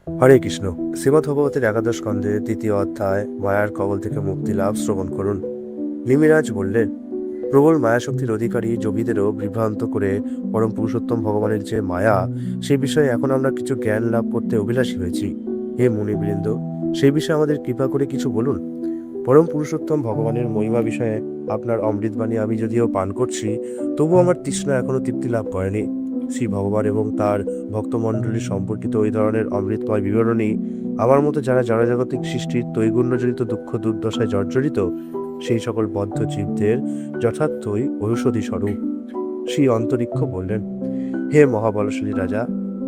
হরে কৃষ্ণ। শ্রীমদ্ ভগবতের একাদশ স্কন্ধের তৃতীয় অধ্যায় মায়ার কবল থেকে মুক্তি লাভ শ্রবণ করুন। নিমিরাজ বললেন, প্রবল মায়াশক্তির অধিকারী যোগীদেরও বিভ্রান্ত করে পরম পুরুষোত্তম ভগবানের যে মায়া, সে বিষয়ে এখন আমরা কিছু জ্ঞান লাভ করতে অভিলাষী হয়েছি। হে মুনিবৃন্দ, সেই বিষয়ে আমাদের কৃপা করে কিছু বলুন। পরম পুরুষোত্তম ভগবানের মহিমা বিষয়ে আপনার অমৃতবাণী আমি যদিও পান করছি, তবু আমার তৃষ্ণা এখনো তৃপ্তি লাভ করেনি। শ্রী ভগবান এবং তার ভক্তমণ্ডলীর সম্পর্কিত ওই ধরনের অমৃতময় বিবরণী আমার মতো যারা জড়জাগতিক সৃষ্টির তৈগুণ্যজনিত দুঃখ দুর্দশায় জর্জরিত, সেই সকল বদ্ধ জীবদের যথার্থই ঔষধি স্বরূপ। শ্রী অন্তরিক্ষ বললেন, হে মহাবলশালী রাজা,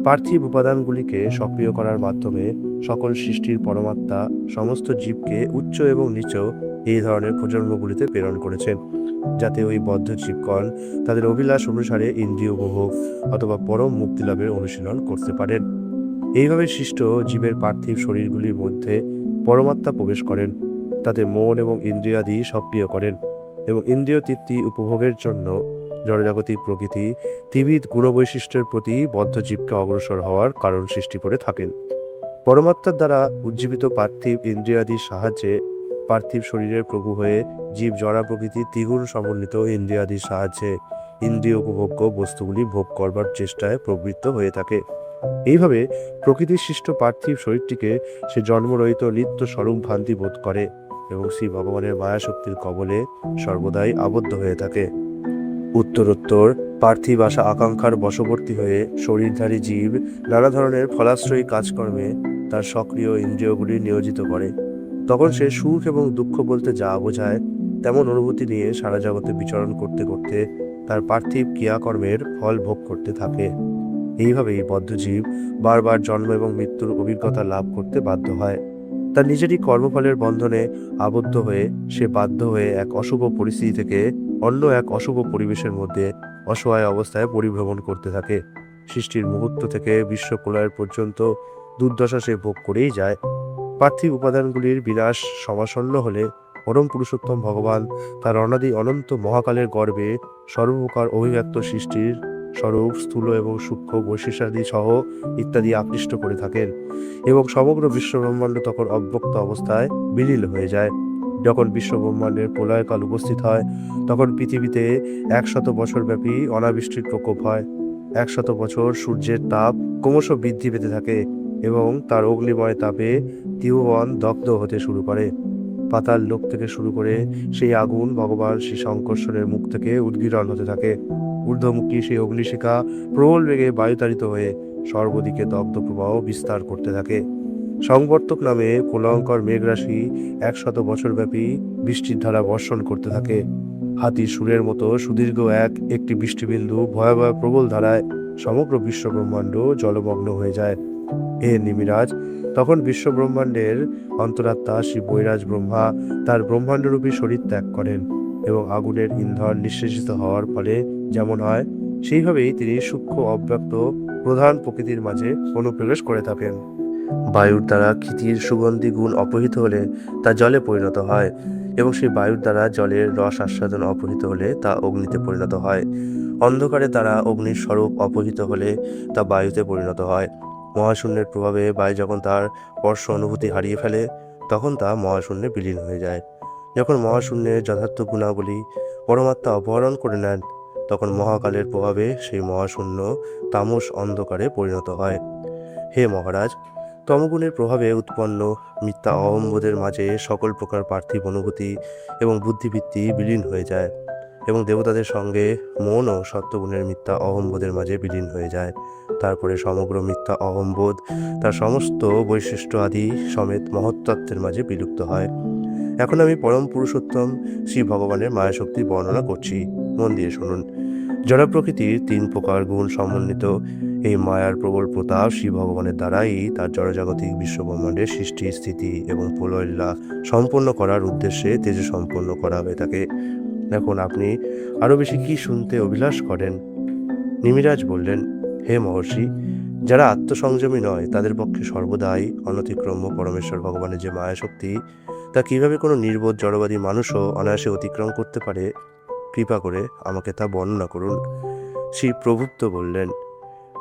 পার্থিব উপাদানগুলিকে সক্রিয় করার মাধ্যমে সকল সৃষ্টির পরমাত্মা সমস্ত জীবকে উচ্চ এবং নিচ এই ধরনের প্রজন্মগুলিতে প্রেরণ করেছেন, যাতে ওই বদ্ধ জীবগণ তাদের অভিলাষ অনুসারে ইন্দ্রিয় উপভোগ অথবা পরম মুক্তিলাভের অনুশীলন করতে পারেন। এইভাবে সৃষ্ট জীবের পার্থিব শরীরগুলির মধ্যে পরমাত্মা প্রবেশ করেন, তাতে মন এবং ইন্দ্রিয়াদি সক্রিয় করেন এবং ইন্দ্রিয় তৃপ্তি উপভোগের জন্য জড়জাগতিক প্রকৃতি ত্রিবিধ গুণবৈশিষ্ট্যের প্রতি বদ্ধ জীবকে অগ্রসর হওয়ার কারণ সৃষ্টি করে থাকেন। পরমাত্মার দ্বারা উজ্জীবিত পার্থিব ইন্দ্রিয়াদির সাহায্যে পার্থিব শরীরের প্রভু হয়ে জীব জড়া প্রকৃতি দ্বিগুণ সমন্বিত ইন্দ্রিয়াদির সাহায্যে ইন্দ্রিয় উপভোগ্য বস্তুগুলি ভোগ করবার চেষ্টায় প্রবৃত্ত হয়ে থাকে। এইভাবে প্রকৃতির সৃষ্ট পার্থিব শরীরটিকে সে জন্মরহিত নিত্য স্বরূপ ভ্রান্তি বোধ করে এবং শ্রী ভগবানের মায়াশক্তির কবলে সর্বদাই আবদ্ধ হয়ে থাকে। উত্তরোত্তর পার্থিব আশা আকাঙ্ক্ষার বশবর্তী হয়ে শরীরধারী জীব নানা ধরনের ফলাশ্রয়ী কাজকর্মে তার সক্রিয় ইন্দ্রিয়গুলি নিয়োজিত করে। তখন সে সুখ এবং দুঃখ বলতে যা বোঝায় তেমন অনুভূতি নিয়ে সারা জগতে বিচরণ করতে করতে তার পার্থিব ক্রিয়াকর্মের ফল ভোগ করতে থাকে। এইভাবেই বদ্ধজীব বারবার জন্ম এবং মৃত্যুর অভিজ্ঞতা লাভ করতে বাধ্য হয়। তার নিজেরই কর্মফলের বন্ধনে আবদ্ধ হয়ে সে বাধ্য হয়ে এক অশুভ পরিস্থিতি থেকে অন্য এক অশুভ পরিবেশের মধ্যে অসহায় অবস্থায় পরিভ্রমণ করতে থাকে। সৃষ্টির মুহূর্ত থেকে বিশ্ব প্রলয়ের পর্যন্ত দুর্দশা সে ভোগ করেই যায়। পার্থিব উপাদানগুলির বিনাশ সমাসন্ন হলে পরম পুরুষোত্তম ভগবান তার অনাদি অনন্ত মহাকালের গর্ভে সর্বপ্রকার অভিব্যক্ত সৃষ্টির স্বরূপ স্থূল এবং সূক্ষ্ম বৈশিষ্ট্যাদি সহ ইত্যাদি আকৃষ্ট করে থাকেন এবং সমগ্র বিশ্ব ব্রহ্মাণ্ড তখন অব্যক্ত অবস্থায় বিলীন হয়ে যায়। যখন বিশ্ব ব্রহ্মাণ্ডের প্রলয়কাল উপস্থিত হয়, তখন পৃথিবীতে 100 বছর ব্যাপী অনাবৃষ্টির প্রকোপ হয়। 100 বছর সূর্যের তাপ ক্রমশ বৃদ্ধি পেতে থাকে এবং তার অগ্নিময় তাপে ত্রিভুবন দগ্ধ হতে শুরু করে। পাতাল লোক থেকে শুরু করে সেই আগুন ভগবান শ্রী শঙ্কর্ষণের মুখ থেকে উদ্গীরণ হতে থাকে। ঊর্ধ্বমুখী সেই অগ্নিশিখা প্রবল বেগে বায়ুতাড়িত হয়ে সর্বদিকে দগ্ধ প্রবাহ বিস্তার করতে থাকে। সংবর্তক নামে প্রলয়ঙ্কর মেঘরাশি 100 বছর ব্যাপী বৃষ্টির ধারা বর্ষণ করতে থাকে। হাতির সুরের মতো সুদীর্ঘ একটি বৃষ্টিবিন্দু ভয়াবহ প্রবল ধারায় সমগ্র বিশ্ব ব্রহ্মাণ্ড জলমগ্ন হয়ে যায়। হে নিমিরাজ, তখন বিশ্ব ব্রহ্মাণ্ডের অন্তরাত্মা শ্রী বৈরাজ ব্রহ্মা তার ব্রহ্মাণ্ডরূপী শরীর ত্যাগ করেন এবং আগুনের ইন্ধন নিঃশেষিত হওয়ার ফলে যেমন হয় সেইভাবেই তিনি সূক্ষ্ম অব্যক্ত প্রধান প্রকৃতির মাঝে অনুপ্রবেশ করে থাকেন। বায়ুর দ্বারা ক্ষিতির সুগন্ধি গুণ অপহৃত হলে তা জলে পরিণত হয় এবং সেই বায়ুর দ্বারা জলের রস আস্বাদন অপহৃত হলে তা অগ্নিতে পরিণত হয়। অন্ধকারের দ্বারা অগ্নির স্বরূপ অপহৃত হলে তা বায়ুতে পরিণত হয়। মহাশূন্যের প্রভাবে বায়ু যখন তার স্পর্শ অনুভূতি হারিয়ে ফেলে, তখন তা মহাশূন্যে বিলীন হয়ে যায়। যখন মহাশূন্যের যথার্থ গুণাবলী পরমাত্মা অপহরণ করে নেন, তখন মহাকালের প্রভাবে সেই মহাশূন্য তামস অন্ধকারে পরিণত হয়। হে মহারাজ, তমগুণের প্রভাবে উৎপন্ন মিথ্যা অহম্বোধের মাঝে সকল প্রকার পার্থিব অনুভূতি এবং বুদ্ধিবৃত্তি বিলীন হয়ে যায় এবং দেবতাদের সঙ্গে মন ও সত্যগুণের মিথ্যা অহম্বোধের মাঝে বিলীন হয়ে যায়। তারপরে সমগ্র মিথ্যা অহম্বোধ তার সমস্ত বৈশিষ্ট্য আদি সমেত মহত্তত্ত্বের মাঝে বিলুপ্ত হয়। এখন আমি পরম পুরুষোত্তম শ্রী ভগবানের মায়াশক্তি বর্ণনা করছি, মন দিয়ে শুনুন। জড় প্রকৃতির 3 প্রকার গুণ সমন্বিত এই মায়ার প্রবল প্রতাপ শ্রী ভগবানের দ্বারাই তার জড়জাগতিক বিশ্বব্রহ্মাণ্ডের সৃষ্টি স্থিতি এবং প্রলয়লীলা সম্পন্ন করার উদ্দেশ্যে তেজে সম্পন্ন করা হয়ে থাকে। এখন আপনি আরো বেশি কি শুনতে অভিলাষ করেন? নিমিরাজ বললেন, হে মহর্ষি, যারা আত্মসংযমী নয় তাদের পক্ষে সর্বদাই অনতিক্রম্য পরমেশ্বর ভগবানের যে মায়াশক্তি, তা কিভাবে কোনো নির্বোধ জড়বাদী মানুষও অনায়াসে অতিক্রম করতে পারে, কৃপা করে আমাকে তা বর্ণনা করুন। শ্রী প্রভুত্ব বললেন,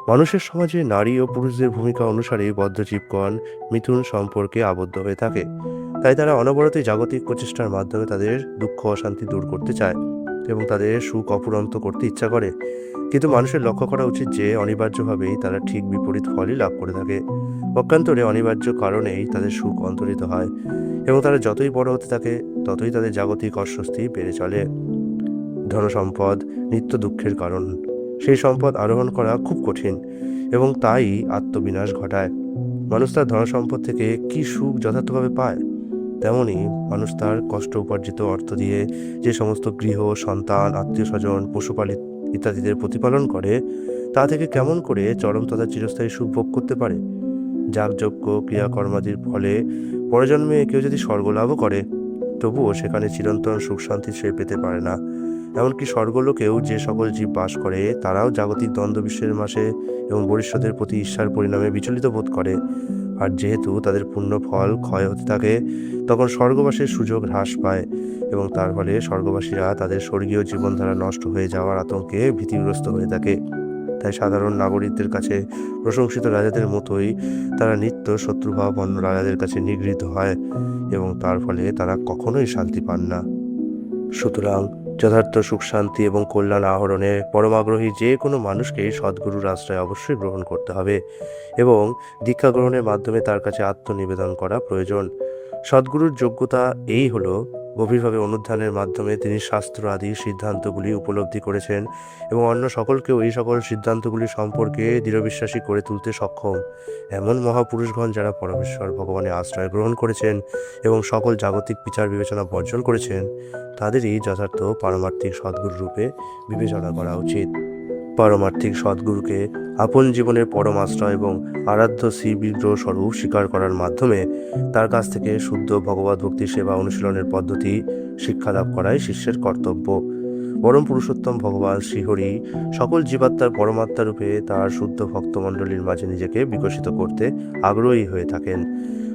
মানুষের সমাজে নারী ও পুরুষদের ভূমিকা অনুসারে বদ্ধ জীবগণ মিথুন সম্পর্কে আবদ্ধ হয়ে থাকে। তাই তারা অনবরতই জাগতিক প্রচেষ্টার মাধ্যমে তাদের দুঃখ অশান্তি দূর করতে চায় এবং তাদের সুখ অফুরন্ত করতে ইচ্ছা করে। কিন্তু মানুষের লক্ষ্য করা উচিত যে অনিবার্যভাবেই তারা ঠিক বিপরীত ফলই লাভ করে থাকে। পক্ষান্তরে অনিবার্য কারণেই তাদের সুখ অন্তরিত হয় এবং তারা যতই বড় হতে থাকে ততই তাদের জাগতিক অস্বস্তি বেড়ে চলে। ধনসম্পদ নিত্য দুঃখের কারণ। সেই সম্পদ আরোহণ করা খুব কঠিন এবং তাই আত্মবিনাশ ঘটায়। মানুষ তার ধনসম্পদ থেকে কি সুখ যথার্থভাবে পায়? তেমনি মানুষ তার কষ্ট উপার্জিত অর্থ দিয়ে যে সমস্ত গৃহ, সন্তান, আত্মীয় স্বজন, পশুপালিত ইত্যাদিদের প্রতিপালন করে, তা থেকে কেমন করে চরম তথা চিরস্থায়ী সুখ ভোগ করতে পারে? যাগযজ্ঞ ক্রিয়াকর্মাদির ফলে পরজন্মে কেউ যদি স্বর্গলাভও করে, তবুও সেখানে চিরন্তন সুখ শান্তি সে পেতে পারে না। এমনকি স্বর্গলোকেও যে সকল জীব বাস করে তারাও জাগতিক দ্বন্দ্ব বিশ্বের মাসে এবং ভবিষ্যতের প্রতি ঈর্ষার পরিণামে বিচলিত বোধ করে। আর যেহেতু তাদের পুণ্য ফল ক্ষয় হতে থাকে, তখন স্বর্গবাসের সুযোগ হ্রাস পায় এবং তার ফলে স্বর্গবাসীরা তাদের স্বর্গীয় জীবনধারা নষ্ট হয়ে যাওয়ার আতঙ্কে ভীতিগ্রস্ত হয়ে থাকে। তাই সাধারণ নাগরিকদের কাছে প্রশংসিত রাজাদের মতোই তারা নিত্য শত্রুভাবাপন্ন রাজাদের কাছে নিগৃহীত হয় এবং তার ফলে তারা কখনোই শান্তি পান না। সুতরাং যথার্থ সুখ শান্তি এবং কল্যাণ আহরণে পরমাগ্রহী যে কোনো মানুষকেই সদ্গুরুর আশ্রয় অবশ্যই গ্রহণ করতে হবে এবং দীক্ষা গ্রহণের মাধ্যমে তার কাছে আত্মনিবেদন করা প্রয়োজন। সদ্গুরুর যোগ্যতা এই হলো, গভীরভাবে অনুধ্যানের মাধ্যমে তিনি শাস্ত্র আদি সিদ্ধান্তগুলি উপলব্ধি করেছেন এবং অন্য সকলকেও এই সকল সিদ্ধান্তগুলি সম্পর্কে দৃঢ়বিশ্বাসী করে তুলতে সক্ষম। এমন মহাপুরুষগণ যারা পরমেশ্বর ভগবানের আশ্রয় গ্রহণ করেছেন এবং সকল জাগতিক বিচার বিবেচনা বর্জন করেছেন, তাদেরই যথার্থ পারমার্থিক সদ্গুরু রূপে বিবেচনা করা উচিত। পারমার্থিক সদ্গুরুকে আপন জীবনের পরম আশ্রয় এবং আরাধ্য শ্রীবিগ্রহ স্বরূপ স্বীকার করার মাধ্যমে তার কাছ থেকে শুদ্ধ ভগবত ভক্তি সেবা অনুশীলনের পদ্ধতি শিক্ষা লাভ করাই শিষ্যের কর্তব্য। পরম পুরুষোত্তম ভগবান শ্রীহরি সকল জীবাত্মার পরমাত্মা রূপে তার শুদ্ধ ভক্তমণ্ডলীর মাঝে নিজেকে বিকশিত করতে আগ্রহী হয়ে থাকেন।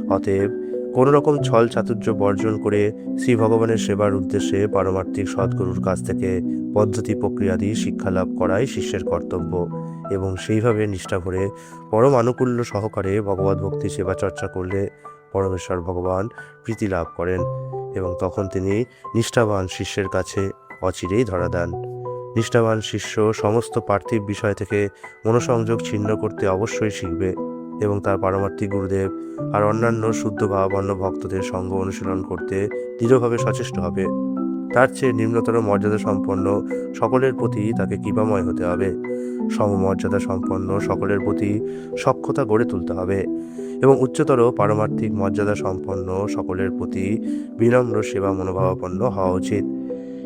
অতএব কোনো রকম ছল চাতুর্য বর্জন করে শ্রী ভগবানের সেবার উদ্দেশ্যে পারমার্থিক সদ্গুরুর কাছ থেকে পদ্ধতি প্রক্রিয়াদি শিক্ষা লাভ করাই শিষ্যের কর্তব্য এবং সেইভাবে নিষ্ঠা করে পরম আনুকূল্য সহকারে ভগবত ভক্তি সেবা চর্চা করলে পরমেশ্বর ভগবান প্রীতি লাভ করেন এবং তখন তিনি নিষ্ঠাবান শিষ্যের কাছে অচিরেই ধরা দেন। নিষ্ঠাবান শিষ্য সমস্ত পার্থিব বিষয় থেকে মনোসংযোগ ছিন্ন করতে অবশ্যই শিখবে এবং তার পারমার্থিক গুরুদেব আর অন্যান্য শুদ্ধ ভাবাপন্ন ভক্তদের সঙ্গ অনুশীলন করতে দৃঢ়ভাবে সচেষ্ট হবে। তার চেয়ে নিম্নতর মর্যাদা সম্পন্ন সকলের প্রতি তাকে কৃপাময় হতে হবে। সমমর্যাদা সম্পন্ন সকলের প্রতি সখ্যতা গড়ে তুলতে হবে এবং উচ্চতর পারমার্থিক মর্যাদা সম্পন্ন সকলের প্রতি বিনম্র সেবা মনোভাবাপন্ন হওয়া উচিত।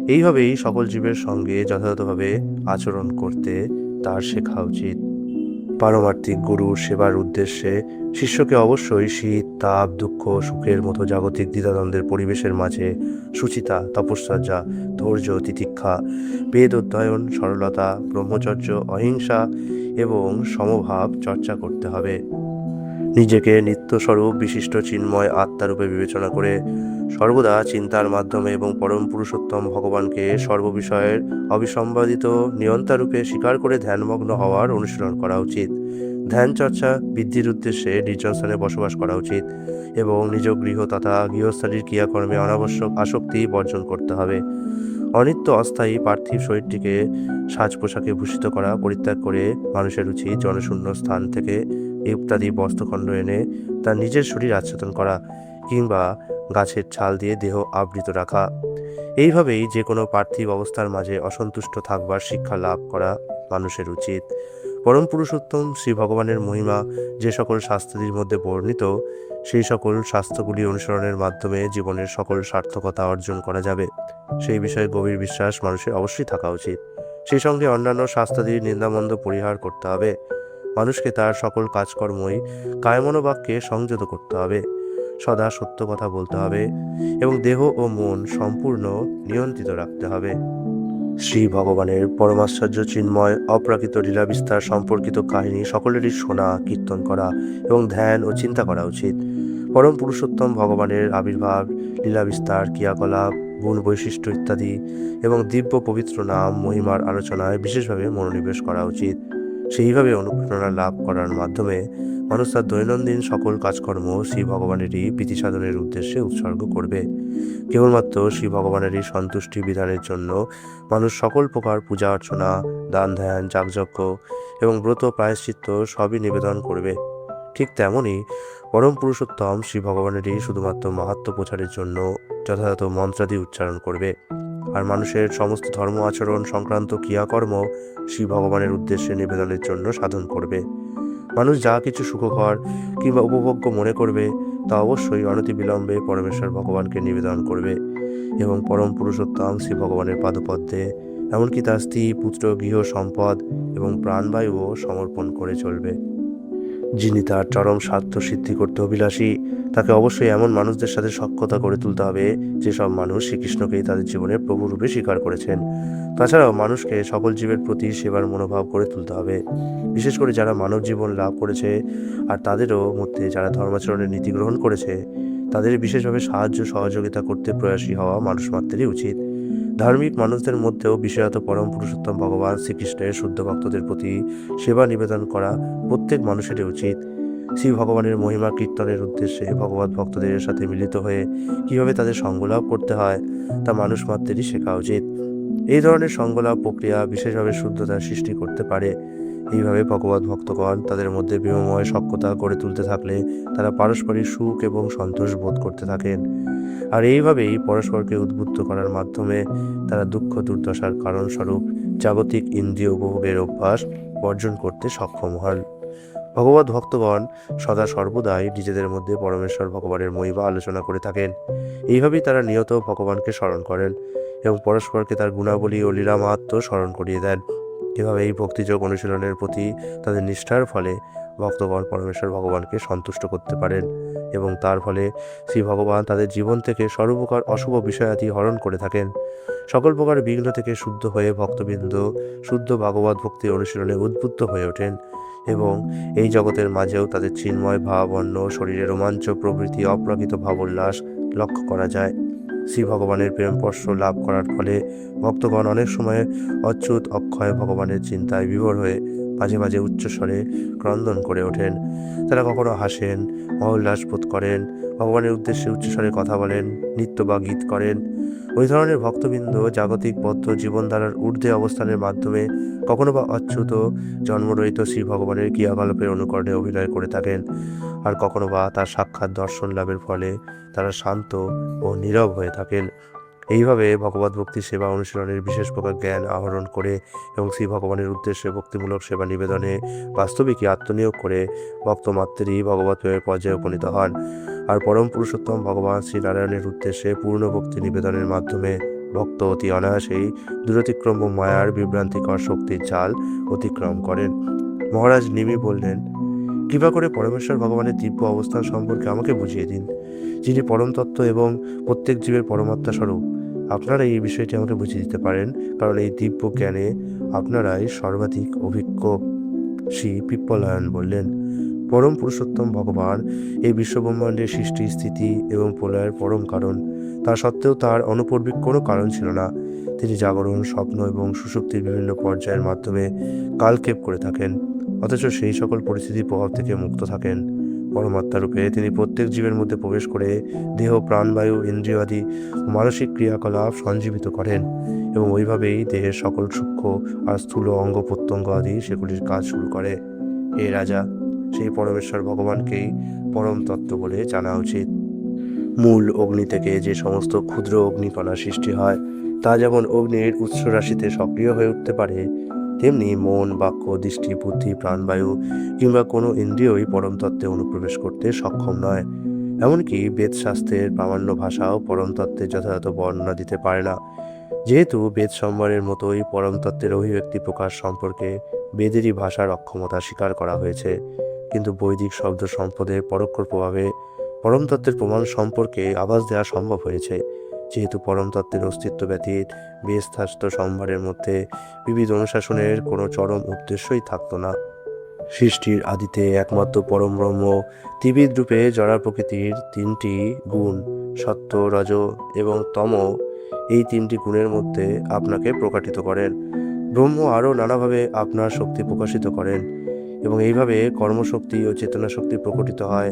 এইভাবেই সকল জীবের সঙ্গে যথাযথভাবে আচরণ করতে তার শেখা উচিত। পারমার্থিক গুরুর সেবার উদ্দেশ্যে শিষ্যকে অবশ্যই শীত, তাপ, দুঃখ, সুখের মতো জাগতিক দ্বিধাদ্বন্দ্বের পরিবেশের মাঝে সুচিতা, তপশ্চর্যা, ধৈর্য, তিতিক্ষা, বেদ অধ্যয়ন, সরলতা, ব্রহ্মচর্য, অহিংসা এবং সমভাব চর্চা করতে হবে। নিজেকে নিত্যস্বরূপ বিশিষ্ট চিন্ময় আত্মারূপে বিবেচনা করে সর্বদা চিন্তার মাধ্যমে এবং পরম পুরুষোত্তম ভগবানকে সর্ববিষয়ের অবিসম্বাদিত নিয়ন্তারূপে স্বীকার করে ধ্যানমগ্ন হওয়ার অনুশীলন করা উচিত। ধ্যান চর্চা বৃদ্ধির উদ্দেশ্যে নির্জন স্থানে বসবাস করা উচিত এবং নিজ গৃহ তথা গৃহস্থালির ক্রিয়াকর্মে অনাবশ্যক আসক্তি বর্জন করতে হবে। অনিত্য অস্থায়ী পার্থিব শরীরটিকে সাজ পোশাকে ভূষিত করা পরিত্যাগ করে মানুষের উচিত জনশূন্য স্থান থেকে ইত্যাদি বস্ত্রখণ্ড এনে তার নিজের শরীর আচ্ছাদন করা কিংবা গাছের ছাল দিয়ে দেহ আবৃত রাখা। এইভাবেই যে কোনো পার্থিব অবস্থার মাঝে অসন্তুষ্ট থাকবার শিক্ষা লাভ করা মানুষের উচিত। পরম পুরুষোত্তম শ্রী ভগবানের মহিমা যে সকল শাস্ত্রাদির মধ্যে বর্ণিত, সেই সকল শাস্ত্রগুলি অনুসরণের মাধ্যমে জীবনের সকল সার্থকতা অর্জন করা যাবে, সেই বিষয়ে গভীর বিশ্বাস মানুষের অবশ্যই থাকা উচিত। সেই সঙ্গে অন্যান্য শাস্ত্রাদির নিন্দামন্দ পরিহার করতে হবে। মানুষকে তার সকল কাজকর্মই কায়মনোবাক্যে সংযত করতে হবে, সদা সত্য কথা বলতে হবে এবং দেহ ও মন সম্পূর্ণ নিয়ন্ত্রিত রাখতে হবে। শ্রী ভগবানের পরমাশ্চর্য চিন্ময় অপ্রাকৃত লীলা বিস্তার সম্পর্কিত কাহিনী সকলেরই শোনা, কীর্তন করা এবং ধ্যান ও চিন্তা করা উচিত। পরম পুরুষোত্তম ভগবানের আবির্ভাব, লীলা বিস্তার, ক্রিয়াকলাপ, গুণ বৈশিষ্ট্য ইত্যাদি এবং দিব্য পবিত্র নাম মহিমার আলোচনায় বিশেষভাবে মনোনিবেশ করা উচিত। সেইভাবে অনুপ্রেরণা লাভ করার মাধ্যমে মানুষ তার দৈনন্দিন সকল কাজকর্ম শ্রী ভগবানেরই প্রীতি সাধনের উদ্দেশ্যে উৎসর্গ করবে। কেবলমাত্র শ্রী ভগবানেরই সন্তুষ্টি বিধানের জন্য মানুষ সকল প্রকার পূজা অর্চনা, দান ধ্যান, যাগযজ্ঞ এবং ব্রত প্রায়শ্চিত্ত সবই নিবেদন করবে। ঠিক তেমনই পরম পুরুষোত্তম শ্রী ভগবানেরই শুধুমাত্র মাহাত্ম্য প্রচারের জন্য যথাযথ মন্ত্রাদি উচ্চারণ করবে, আর মানুষের সমস্ত ধর্ম আচরণ সংক্রান্ত ক্রিয়াকর্ম শ্রী ভগবানের উদ্দেশ্যে নিবেদনের জন্য সাধন করবে। মানুষ যা কিছু সুখকর কিংবা উপভোগ্য মনে করবে তা অবশ্যই অনতিবিলম্বে পরমেশ্বর ভগবানকে নিবেদন করবে এবং পরম পুরুষোত্তম শ্রী ভগবানের পাদপদ্মে এমনকি তার স্ত্রী, পুত্র, গৃহ সম্পদ এবং প্রাণবায়ুও সমর্পণ করে চলবে। যিনি তার চরম স্বার্থ সিদ্ধি করতে অভিলাষী, তাকে অবশ্যই এমন মানুষদের সাথে সখ্যতা করে তুলতে হবে যেসব মানুষ শ্রীকৃষ্ণকেই তাদের জীবনে প্রভুরূপে স্বীকার করেছেন। তাছাড়াও মানুষকে সকল জীবের প্রতি সেবার মনোভাব করে তুলতে হবে, বিশেষ করে যারা মানব জীবন লাভ করেছে আর তাদেরও মধ্যে যারা ধর্মাচরণের নীতি গ্রহণ করেছে তাদের বিশেষভাবে সাহায্য সহযোগিতা করতে প্রয়াসী হওয়া মানুষ মাত্রেরই উচিত। ধার্মিক মানুষদের মধ্যেও বিশেষত পরম পুরুষোত্তম ভগবান শ্রীকৃষ্ণের শুদ্ধ ভক্তদের প্রতি সেবা নিবেদন করা প্রত্যেক মানুষেরই উচিত। শ্রী ভগবানের মহিমা কীর্তনের উদ্দেশ্যে ভগবত ভক্তদের সাথে মিলিত হয়ে কিভাবে তাদের সঙ্গলাভ করতে হয় তা মানুষ মাত্রেরই শেখা উচিত। এই ধরনের সঙ্গলাভ প্রক্রিয়া বিশেষভাবে শুদ্ধতার সৃষ্টি করতে পারে। এইভাবে ভগবত ভক্তগণ তাদের মধ্যে প্রেমময় সখ্যতা গড়ে তুলতে থাকলে তারা পারস্পরিক সুখ এবং সন্তোষ বোধ করতে থাকেন, আর এইভাবেই পরস্পরকে উদ্বুদ্ধ করার মাধ্যমে তারা দুঃখ দুর্দশার কারণস্বরূপ জাগতিক ইন্দ্রিয় উপভোগের অভ্যাস বর্জন করতে সক্ষম হন। ভগবত ভক্তগণ সদা সর্বদাই নিজেদের মধ্যে পরমেশ্বর ভগবানের মহিমা আলোচনা করে থাকেন। এইভাবেই তারা নিয়ত ভগবানকে স্মরণ করেন এবং পরস্পরকে তার গুণাবলী ও লীলা মাহাত্ম্য স্মরণ করিয়ে দেন। এভাবে এই ভক্তিযোগ অনুশীলনের প্রতি তাদের নিষ্ঠার ফলে ভক্তগণ পরমেশ্বর ভগবানকে সন্তুষ্ট করতে পারেন এবং তার ফলে শ্রী ভগবান তাদের জীবন থেকে সর্বপ্রকার অশুভ বিষয়াদি হরণ করে থাকেন। সকল প্রকার বিঘ্ন থেকে শুদ্ধ হয়ে ভক্তবৃন্দ শুদ্ধ ভগবত ভক্তি অনুশীলনে উদ্বুদ্ধ হয়ে ওঠেন এবং এই জগতের মাঝেও তাদের চিন্ময় ভাবাপন্ন শরীরে রোমাঞ্চ প্রভৃতি অপ্রাকৃত ভাবোল্লাস লক্ষ্য করা যায়। শ্রী ভগবানের প্রেমস্পর্শ লাভ করার ফলে ভক্তগণ অনেক সময় অচ্যুত অক্ষয় ভগবানের চিন্তায় বিভোর হয়ে মাঝে মাঝে উচ্চস্বরে ক্রন্দন করে ওঠেন। তারা কখনো হাসেন, মহোল্লাস বোধ করেন, ভগবানের উদ্দেশ্যে উচ্চস্বরে কথা বলেন, নৃত্য বা গীত করেন। ওই ধরনের ভক্তবৃন্দ জাগতিক বদ্ধ জীবনধারার ঊর্ধ্বে অবস্থানের মাধ্যমে কখনো বা অচ্যুত জন্মরহিত শ্রী ভগবানের ক্রিয়াকলাপের অনুকরণে অভিনয় করে থাকেন, আর কখনো বা তার সাক্ষাৎ দর্শন লাভের ফলে তারা শান্ত ও নীরব হয়ে থাকেন। এইভাবে ভগবত ভক্তি সেবা অনুশীলনের বিশেষ প্রকার জ্ঞান আহরণ করে এবং শ্রী ভগবানের উদ্দেশ্যে ভক্তিমূলক সেবা নিবেদনে বাস্তবিকই আত্মনিয়োগ করে ভক্ত মাত্রেরই ভগবত প্রেমের পর্যায়ে উপনীত হন, আর পরম পুরুষোত্তম ভগবান শ্রীনারায়ণের উদ্দেশ্যে পূর্ণ ভক্তি নিবেদনের মাধ্যমে ভক্ত অতি অনায়াসেই দূরতিক্রম ও মায়ার বিভ্রান্তিকর শক্তির জাল অতিক্রম করেন। মহারাজ নিমি বললেন, কৃপা করে পরমেশ্বর ভগবানের দিব্য অবস্থান সম্পর্কে আমাকে বুঝিয়ে দিন, যিনি পরম তত্ত্ব এবং প্রত্যেক জীবের পরমাত্মা স্বরূপ। আপনারা এই বিষয়টি আমাকে বুঝিয়ে দিতে পারেন, কারণ এই দিব্য জ্ঞানে আপনারাই সর্বাধিক অভিজ্ঞ। শ্রী পিপ্পলায়ন বললেন, পরম পুরুষোত্তম ভগবান এই বিশ্বব্রহ্মাণ্ডের সৃষ্টি, স্থিতি এবং প্রলয়ের পরম কারণ। তা সত্ত্বেও তার অনুপর্বিক কোনো কারণ ছিল না। তিনি জাগরণ, স্বপ্ন এবং সুষুপ্তির বিভিন্ন পর্যায়ের মাধ্যমে কালক্ষেপ করে থাকেন, অথচ সেই সকল পরিস্থিতির প্রভাব থেকে মুক্ত থাকেন। পরমাত্মা রূপে তিনি প্রত্যেক জীবের মধ্যে প্রবেশ করে দেহ, প্রাণবায়ু, ইন্দ্রিয় আদি মানসিক ক্রিয়াকলাপ সঞ্জীবিত করেন এবং ওইভাবেই দেহের সকল সূক্ষ্ম আর স্থূল অঙ্গ প্রত্যঙ্গ আদি সেগুলির কাজ শুরু করে। হে রাজা, সেই পরমেশ্বর ভগবানকেই পরম তত্ত্ব বলে জানা উচিত। মূল অগ্নি থেকে যে সমস্ত ক্ষুদ্র অগ্নিকণা সৃষ্টি হয় তা যেমন অগ্নির উৎস রাশিতে সক্রিয় হয়ে উঠতে পারে, তেমনি মন, বাক্য, দৃষ্টি, বুদ্ধি, প্রাণবায়ু কিংবা কোনো ইন্দ্রিয়ই পরম তত্ত্বে অনুপ্রবেশ করতে সক্ষম নয়। এমনকি বেদশাস্ত্রের প্রামাণ্য ভাষাও পরম তত্ত্বের যথাযথ বর্ণনা দিতে পারে না, যেহেতু বেদ সম্বরের মতোই পরম তত্ত্বের অভিব্যক্তি প্রকাশ সম্পর্কে বেদেরই ভাষার অক্ষমতা স্বীকার করা হয়েছে। কিন্তু বৈদিক শব্দ সম্পদের পরোক্ষ প্রভাবে পরম তত্ত্বের প্রমাণ সম্পর্কে আভাস দেওয়া সম্ভব হয়েছে, যেহেতু পরম তত্ত্বের অস্তিত্ব ব্যতীত বেদশাস্ত্র সম্ভারের মধ্যে বিবিধ অনুশাসনের কোনো চরম উদ্দেশ্যই থাকত না। সৃষ্টির আদিতে একমাত্র পরম ব্রহ্ম ত্রিবিধ রূপে জড়া প্রকৃতির তিনটি গুণ সত্য, রজ এবং তম, এই তিনটি গুণের মধ্যে আপনাকে প্রকাটিত করেন। ব্রহ্ম আরও নানাভাবে আপনার শক্তি প্রকাশিত করেন এবং এইভাবে কর্মশক্তি ও চেতনা শক্তি প্রকটিত হয়,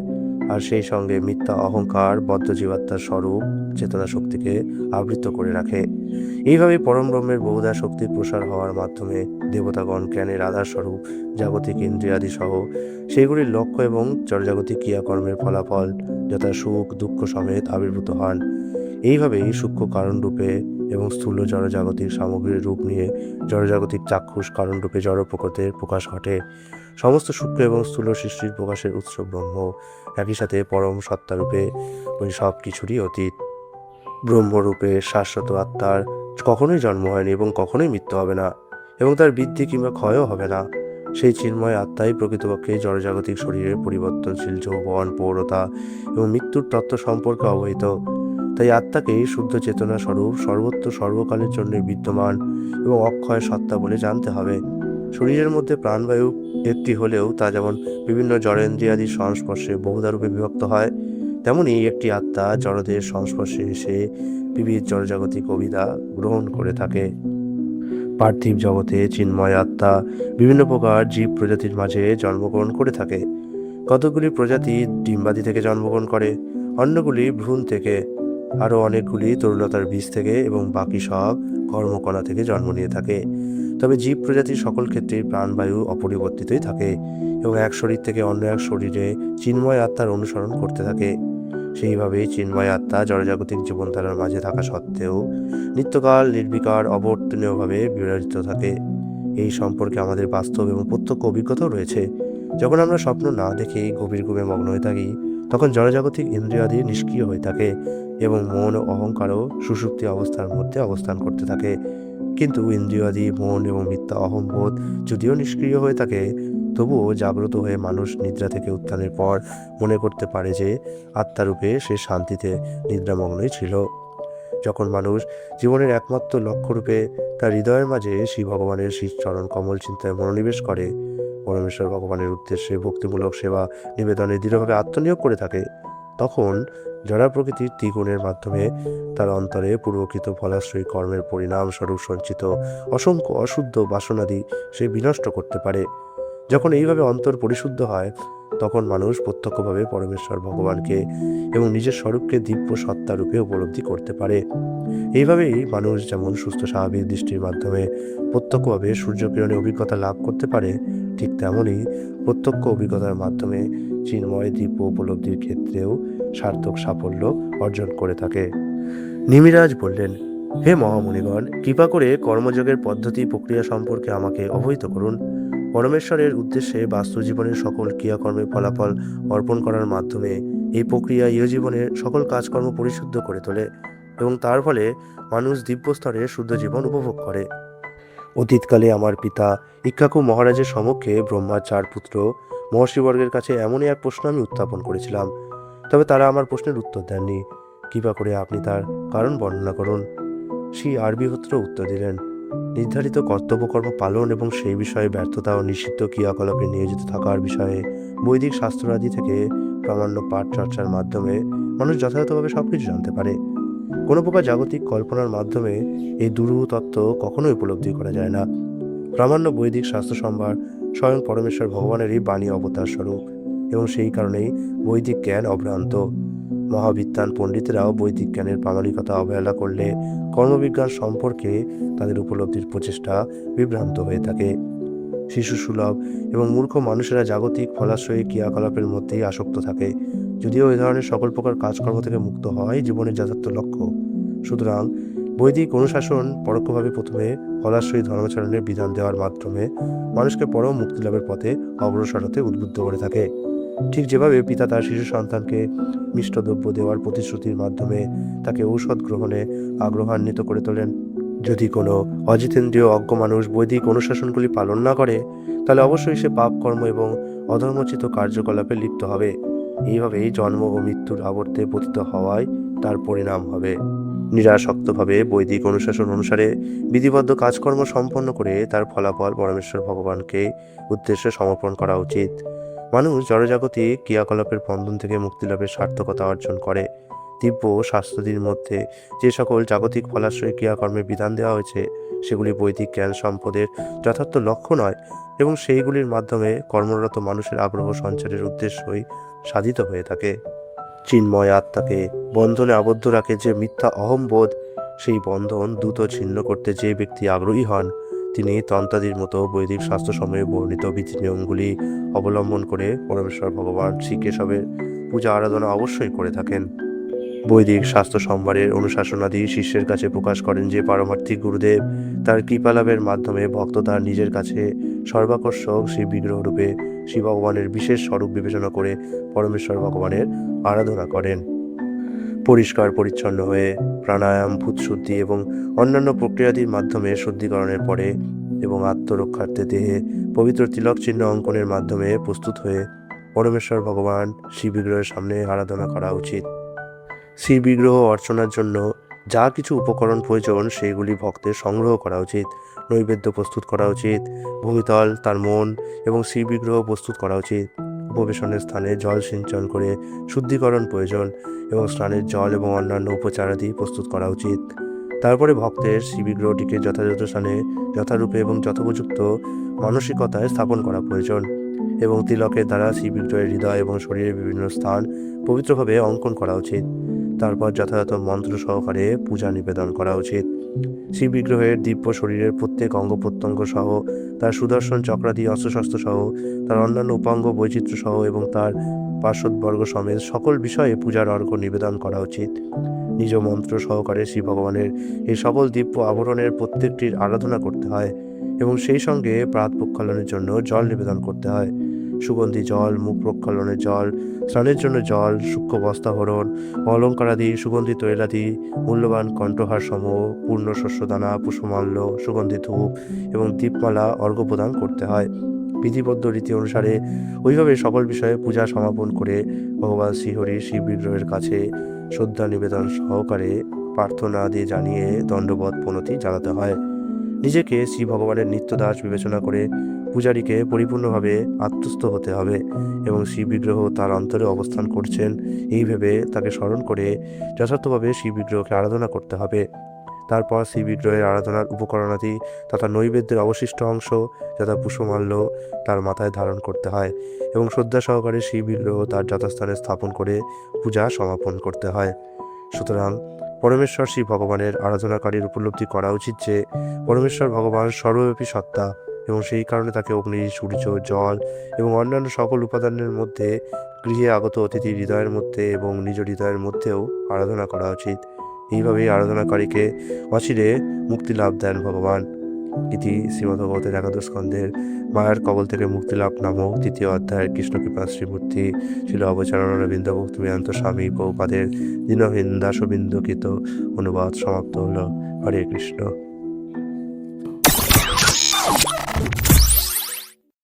আর সেই সঙ্গে মিথ্যা অহংকার বদ্ধ জীবাত্মার স্বরূপ চেতনা শক্তিকে আবৃত করে রাখে। এইভাবে পরম ব্রহ্মের বহুধা শক্তির প্রসার হওয়ার মাধ্যমে দেবতাগণ জ্ঞানের আধার স্বরূপ জাগতিক ইন্দ্রিয়াদি সহ সেগুলির লক্ষ্য এবং জড়জাগতিক ক্রিয়াকর্মের ফলাফল যথা সুখ দুঃখ সমেত আবির্ভূত হন। এইভাবেই সূক্ষ্ম কারণরূপে এবং স্থূল জড়জাগতিক সামগ্রীর রূপ নিয়ে জড়জাগতিক চাক্ষুষ কারণরূপে জড় প্রকৃতির প্রকাশ ঘটে। সমস্ত সূক্ষ্ম এবং স্থূল সৃষ্টির প্রকাশের উৎস ব্রহ্ম, একই সাথে পরম সত্তারূপে ওই সব কিছুরই অতীত। ব্রহ্মরূপে শাশ্বত আত্মার কখনোই জন্ম হয়নি এবং কখনোই মৃত্যু হবে না, এবং তার বৃদ্ধি কিংবা ক্ষয়ও হবে না। সেই চিন্ময় আত্মাই প্রকৃতপক্ষে জড়জাগতিক শরীরের পরিবর্তনশীল যৌবন, পৌরতা এবং মৃত্যুর তত্ত্ব সম্পর্কে অবহিত। তাই আত্মাকে শুদ্ধ চেতনা স্বরূপ সর্বত্র সর্বকালের জন্য বিদ্যমান এবং অক্ষয় সত্তা বলে জানতে হবে। শরীরের মধ্যে প্রাণবায়ু একটি হলেও তা যেমন বিভিন্ন জড়েন্দ্রিয়াদির সংস্পর্শে বহুধারূপে বিভক্ত হয়, তেমনি একটি আত্মা জড়দের সংস্পর্শে এসে বিবিধ জড়জাগতিক অভিধা গ্রহণ করে থাকে। পার্থিব জগতে চিন্ময় আত্মা বিভিন্ন প্রকার জীব প্রজাতির মাঝে জন্মগ্রহণ করে থাকে। কতগুলি প্রজাতি ডিম্বাদি থেকে জন্মগ্রহণ করে, অন্যগুলি ভ্রূণ থেকে, আরও অনেকগুলি তরুলতার বীজ থেকে এবং বাকি সব কর্মকণা থেকে জন্ম নিয়ে থাকে। তবে জীব প্রজাতির সকল ক্ষেত্রেই প্রাণবায়ু অপরিবর্তিতই থাকে এবং এক শরীর থেকে অন্য এক শরীরে চিন্ময় আত্মার অনুসরণ করতে থাকে। সেইভাবেই চিন্ময় আত্মা জড়জাগতিক জীবনধারার মাঝে থাকা সত্ত্বেও নিত্যকাল নির্বিকার অবর্তনীয়ভাবে বিরাজিত থাকে। এই সম্পর্কে আমাদের বাস্তব এবং প্রত্যক্ষ অভিজ্ঞতাও রয়েছে। যখন আমরা স্বপ্ন না দেখেই গভীর ঘুমে মগ্ন হয়ে থাকি, তখন জড়জাগতিক ইন্দ্রিয়াদি নিষ্ক্রিয় হয়ে থাকে এবং মন ও অহংকারও সুষুপ্তি অবস্থার মধ্যে অবস্থান করতে থাকে। কিন্তু ইন্দ্রিয়াদি, মন এবং মিথ্যা অহংবোধ যদিও নিষ্ক্রিয় হয়ে থাকে, তবুও জাগ্রত হয়ে মানুষ নিদ্রা থেকে উত্থানের পর মনে করতে পারে যে আত্মারূপে সে শান্তিতে নিদ্রামগ্নই ছিল। যখন মানুষ জীবনের একমাত্র লক্ষ্যরূপে তার হৃদয়ের মাঝে শ্রী ভগবানের শ্রীচরণ কমল চিন্তায় মনোনিবেশ করে, পরমেশ্বর ভগবানের উদ্দেশ্যে ভক্তিমূলক সেবা নিবেদনে দৃঢ়ভাবে আত্মনিয়োগ করে থাকে, তখন জড়া প্রকৃতির ত্রিগুণের মাধ্যমে তার অন্তরে পূর্বকৃত ফলাশ্রয়ী কর্মের পরিণাম স্বরূপ সঞ্চিত অসংখ্য অশুদ্ধ বাসনাদি সে বিনষ্ট করতে পারে। যখন এইভাবে অন্তর পরিশুদ্ধ হয়, তখন মানুষ প্রত্যক্ষভাবে পরমেশ্বর ভগবানকে এবং নিজের স্বরূপকে দিব্য সত্তারূপে উপলব্ধি করতে পারে। এইভাবেই মানুষ যেমন সুস্থ স্বাভাবিক দৃষ্টির মাধ্যমে প্রত্যক্ষভাবে সূর্যকিরণের অভিজ্ঞতা লাভ করতে পারে, ঠিক তেমনই প্রত্যক্ষ অভিজ্ঞতার মাধ্যমে চিন্ময় দিব্য উপলব্ধির ক্ষেত্রেও সার্থক সাফল্য অর্জন করে থাকে। নিমিরাজ বললেন, হে মহামুনিগণ, কৃপা করে কর্মযোগের পদ্ধতি প্রক্রিয়া সম্পর্কে আমাকে অবহিত করুন। পরমেশ্বরের উদ্দেশ্যে বাস্তব জীবনের সকল ক্রিয়াকর্মের ফলাফল অর্পণ করার মাধ্যমে এই প্রক্রিয়া ইহজীবনের সকল কাজকর্ম পরিশুদ্ধ করে তোলে এবং তার ফলে মানুষ দিব্য স্তরে শুদ্ধ জীবন উপভোগ করে। অতীতকালে আমার পিতা ইক্ষ্বাকু মহারাজের সম্মুখে ব্রহ্মার 4 পুত্র মহর্ষিবর্গের কাছে এমনই এক প্রশ্ন আমি উত্থাপন করেছিলাম, তবে তারা আমার প্রশ্নের উত্তর দেননি। কৃপা করে আপনি তার কারণ বর্ণনা করুন। শ্রী আরবিহোত্র উত্তর দিলেন, নির্ধারিত কর্তব্যকর্ম পালন এবং সেই বিষয়ে ব্যর্থতা ও নিষিদ্ধ ক্রিয়াকলাপে নিয়োজিত থাকার বিষয়ে বৈদিক শাস্ত্রাদি থেকে প্রামাণ্য পাঠ চর্চার মাধ্যমে মানুষ যথাযথভাবে সবকিছু জানতে পারে। কোনো প্রকার জাগতিক কল্পনার মাধ্যমে এই দুরূহ তত্ত্ব কখনোই উপলব্ধি করা যায় না। প্রামাণ্য বৈদিক শাস্ত্র সম্ভার স্বয়ং পরমেশ্বর ভগবানেরই বাণী অবতার স্বরূপ এবং সেই কারণেই বৈদিক জ্ঞান অভ্রান্ত। মহাবিদ্বান পণ্ডিতেরাও বৈদিক জ্ঞানের প্রামাণিকতা অবহেলা করলে কর্মবিজ্ঞান সম্পর্কে তাদের উপলব্ধির প্রচেষ্টা বিভ্রান্ত হয়ে থাকে। শিশু সুলভ এবং মূর্খ মানুষেরা জাগতিক ফলাশ্রয়ী ক্রিয়াকলাপের মধ্যেই আসক্ত থাকে, যদিও এই ধরনের সকল প্রকার কাজকর্ম থেকে মুক্ত হওয়াই জীবনের যথার্থ লক্ষ্য। সুতরাং বৈদিক অনুশাসন পরোক্ষভাবে প্রথমে ফলাশ্রয়ী ধর্মাচরণের বিধান দেওয়ার মাধ্যমে মানুষকে পরম মুক্তিলাভের পথে অগ্রসর হতে উদ্বুদ্ধ করে থাকে। ঠিক যেভাবে পিতা তার শিশু সন্তানকে মিষ্টদ্রব্য দেওয়ার প্রতিশ্রুতির মাধ্যমে তাকে ঔষধ গ্রহণে আগ্রহান্বিত করে তোলেন, যদি কোনো অজিতেন্দ্রীয় অজ্ঞ মানুষ বৈদিক অনুশাসনগুলি পালন না করে, তাহলে অবশ্যই সে পাপ কর্ম এবং অধর্মোচিত কার্যকলাপে লিপ্ত হবে। এইভাবেই জন্ম ও মৃত্যুর আবর্তে পতিত হওয়ায় তার পরিণাম হবে। নিরাসক্তভাবে বৈদিক অনুশাসন অনুসারে বিধিবদ্ধ কাজকর্ম সম্পন্ন করে তার ফলাফল পরমেশ্বর ভগবানকে উদ্দেশ্যে সমর্পণ করা উচিত। মানুষ জড়জাগতিক ক্রিয়াকলাপের বন্ধন থেকে মুক্তিলাভের সার্থকতা অর্জন করে দিব্য শাস্ত্রাদির মধ্যে যে সকল জাগতিক ফলাশ্রয়ী ক্রিয়াকর্মের বিধান দেওয়া হয়েছে সেগুলি বৈদিক জ্ঞান সম্পদের যথার্থ লক্ষ্য নয়, এবং সেইগুলির মাধ্যমে কর্মরত মানুষের আগ্রহ সঞ্চারের উদ্দেশ্যই সাধিত হয়ে থাকে। চিন্ময় আত্মাকে বন্ধনে আবদ্ধ রাখে যে মিথ্যা অহংবোধ, সেই বন্ধন দ্রুত ছিন্ন করতে যে ব্যক্তি আগ্রহী হন তিনি তন্ত্রাদির মতো বৈদিক শাস্ত্রসমূহে বর্ণিত বিধি নিয়মগুলি অবলম্বন করে পরমেশ্বর ভগবান শ্রী কেশবের পূজা আরাধনা অবশ্যই করে থাকেন। বৈদিক শাস্ত্র সম্ভারের অনুশাসনাদি শিষ্যের কাছে প্রকাশ করেন যে পারমার্থিক গুরুদেব তার কৃপালাভের মাধ্যমে ভক্ত তার নিজের কাছে সর্বাকর্ষক সেই বিগ্রহরূপে শ্রী ভগবানের বিশেষ স্বরূপ বিবেচনা করে পরমেশ্বর ভগবানের আরাধনা করেন। পরিষ্কার পরিচ্ছন্ন হয়ে প্রাণায়াম, ভূতশুদ্ধি এবং অন্যান্য প্রক্রিয়াদির মাধ্যমে শুদ্ধিকরণের পরে এবং আত্মরক্ষার্থে দেহে পবিত্র তিলক চিহ্ন অঙ্কনের মাধ্যমে প্রস্তুত হয়ে পরমেশ্বর ভগবান শ্রী বিগ্রহের সামনে আরাধনা করা উচিত। শ্রী বিগ্রহ অর্চনার জন্য যা কিছু উপকরণ প্রয়োজন সেইগুলি ভক্তের সংগ্রহ করা উচিত। নৈবেদ্য প্রস্তুত করা উচিত, ভূমিতল, তার মন এবং শ্রী বিগ্রহ প্রস্তুত করা উচিত। উপবেশনের স্থানে জল সিঞ্চন করে শুদ্ধিকরণ প্রয়োজন এবং স্নানের জল এবং অন্যান্য উপচারাদি প্রস্তুত করা উচিত। তারপরে ভক্তের শ্রী বিগ্রহটিকে যথাযথ স্থানে যথারূপে এবং যথোপযুক্ত মানসিকতায় স্থাপন করা প্রয়োজন এবং তিলকের দ্বারা শ্রী বিগ্রহের হৃদয় এবং শরীরের বিভিন্ন স্থান পবিত্রভাবে অঙ্কন করা উচিত। তারপর যথাযথ মন্ত্র সহকারে পূজা নিবেদন করা উচিত। শ্রী বিগ্রহের দিব্য শরীরের প্রত্যেক অঙ্গ প্রত্যঙ্গ সহ, তার সুদর্শন চক্রাদি অস্ত্রশস্ত্র সহ, তার অন্যান্য উপাঙ্গ বৈচিত্র্য সহ এবং তার পার্শ্বদবর্গ সমেত সকল বিষয়ে পূজার অর্ঘ্য নিবেদন করা উচিত। নিজ মন্ত্র সহকারে শ্রী ভগবানের এই সকল দিব্য আবরণের প্রত্যেকটির আরাধনা করতে হয় এবং সেই সঙ্গে প্রাত প্রক্ষালনের জন্য জল নিবেদন করতে হয়। সুগন্ধি জল, মুখ প্রক্ষালনের জল, স্নানের জন্য জল, সূক্ষ্ম বস্ত্রাভরণ, অলঙ্কারাদি, সুগন্ধি তৈলাদি, মূল্যবান কণ্ঠহার সমূহ, পূর্ণ শস্যদানা, পুষ্পমাল্য, সুগন্ধি ধূপ এবং দীপমালা অর্ঘ্য প্রদান করতে হয়। বিধিবদ্ধ রীতি অনুসারে ওইভাবে সকল বিষয়ে পূজা সমাপন করে ভগবান শ্রীহরি শ্রী বিগ্রহের কাছে শ্রদ্ধা নিবেদন সহকারে প্রার্থনা দিয়ে জানিয়ে দণ্ডবত প্রণতি জানাতে হয়। নিজেকে শ্রী ভগবানের নিত্যদাস বিবেচনা করে পূজারীকে পরিপূর্ণভাবে আত্মস্থ হতে হবে এবং শ্রী বিগ্রহ তার অন্তরে অবস্থান করছেন এই ভেবে তাকে স্মরণ করে যথার্থভাবে শ্রী বিগ্রহকে আরাধনা করতে হবে। তারপর শ্রী বিগ্রহের আরাধনার উপকরণাদি তথা নৈবেদ্যের অবশিষ্ট অংশ যথা পুষ্পমাল্য তার মাথায় ধারণ করতে হয় এবং শ্রদ্ধা সহকারে শ্রী বিগ্রহ তার যথাস্থানে স্থাপন করে পূজা সমাপন করতে হয়। সুতরাং পরমেশ্বর শ্রী ভগবানের আরাধনাকারীর উপলব্ধি করা উচিত যে পরমেশ্বর ভগবান সর্বব্যাপী সত্তা এবং সেই কারণে তাকে অগ্নি, সূর্য, জল এবং অন্যান্য সকল উপাদানের মধ্যে, গৃহে আগত অতিথির হৃদয়ের মধ্যে এবং নিজ হৃদয়ের মধ্যেও আরাধনা করা উচিত। এইভাবেই আরাধনাকারীকে অচিরে মুক্তি লাভ দেন ভগবান। ইতি শ্রীমদ্ভগবতের একাদশ স্কন্ধের মায়ার কবল থেকে মুক্তিলাভ নামক তৃতীয় অধ্যায়ের কৃষ্ণকৃপা শ্রীমূর্তি ছিল অবচারণারবিন্দ ভক্তিবেদান্ত স্বামী প্রভুপাদের দীনহীন দাসবিন্দুকৃত অনুবাদ সমাপ্ত হল। হরে কৃষ্ণ।